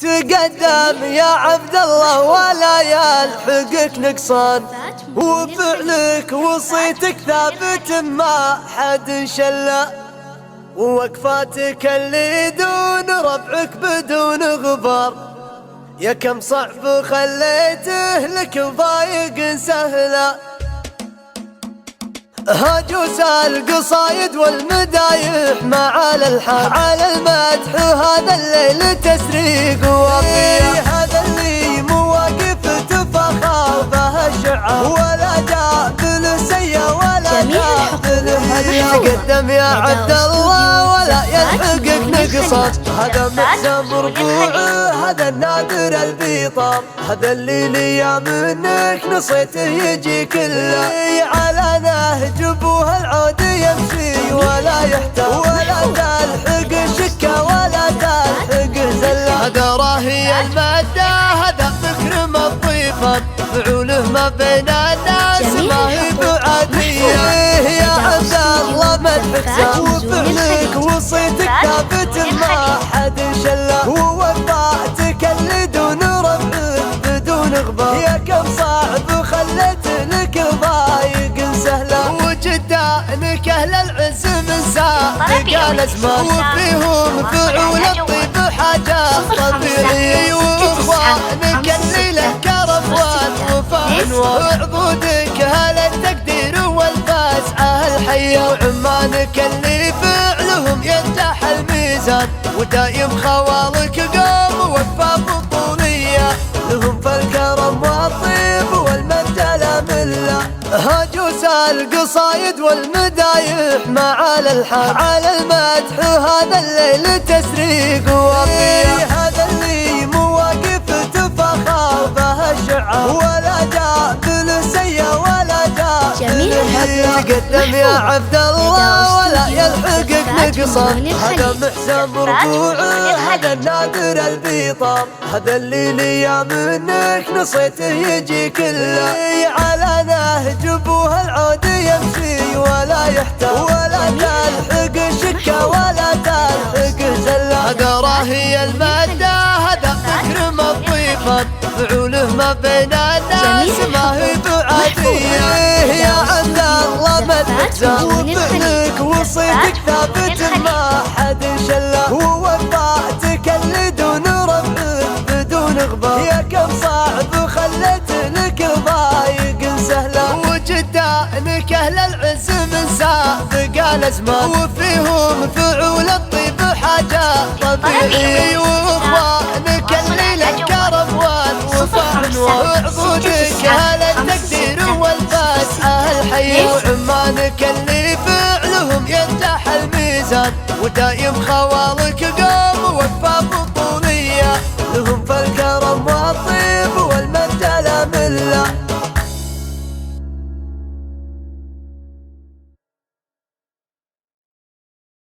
تقدم يا عبد الله ولا يلحقك نقصان، وفعلك وصيتك ثابت ما حد شله، ووقفاتك اللي دون ربعك بدون غبار. يا كم صعب خليته لك ضايق سهلا، هجوس القصايد والمدايح مع الالحان على المدح، هذا الليل تسريق وضياء. هذا اللي مواقف تفخر بها الشعر، ولا جاء بلسيه ولا جاء بالهديه. تقدم يا عبد الله ولا يلحقك نقصان، هذا محزن مرفوع هذا النادر البيطار. هذا اللي ليا منك نصيته يجي كله، على نهج ابوها العود يمشي ولا يحتاج، ولا تلحق شكه ولا تلحق زله. هذا راهي الماده هذا فكر مضيفا، فعوله ما بين الناس ما هي بعاديه. يا عبد الله مدحك زاد، وفعلك وصيتك ثابت ما حد شله، ووقفاتك اللي دون ربعك بدون غبار. يا كم صعب خليت لك ضايق سهله، وجدانك اهل العز من سابق الازمان، وفيهم فعول الطيب حاجه طبيعيه. واخوانك اللي له كرم والوفاء، وعضودك اهل التقدير والفزعه الحيه، وعمانك اللي فعلهم ينجح الميزان، ودايم خوالك قوم وقفه بطوليه، لهم فالكرم والطيب والمجد لا مله. هجوس القصايد والمدايح مع الالحان على المدح، هذا الليل تسريق وضياء. هذا اللي مواقف تفخر بها الشعر، ولا جاء بلسيه ولا جاء بالهديه. تقدم يا عبد الله ولا يلحقك نقصان، هذا محزن مرفوع هذا النادر البيطار. هذا اللي ليا منك نصيته يجي كله، على نهج ابوها العود يمشي ولا يحتاج، ولا تلحق شكه ولا تلحق زله. هذا راهي الماده هذا فكر مضيفا، فعوله ما بين الناس ما هي بعاديه. يا عبد الله مدحك زاد، وفعلك وصيتك ثابت ما حد شله، ووقفاتك اللي دون ربعك بدون غبار. يا كم صعب خليت لك ضايق سهله، وجدانك اهل العز من سابق الازمان، وفيهم فعول الطيب حاجه طبيعيه. واخوانك اللي له كرم والوفاء، وعضودك اهل التقدير والفزعه الحيه، وعمانك اللي فعلهم ينجح الميزان، ودايم خوالك قوم وقفه بطوليه، لهم فالكرم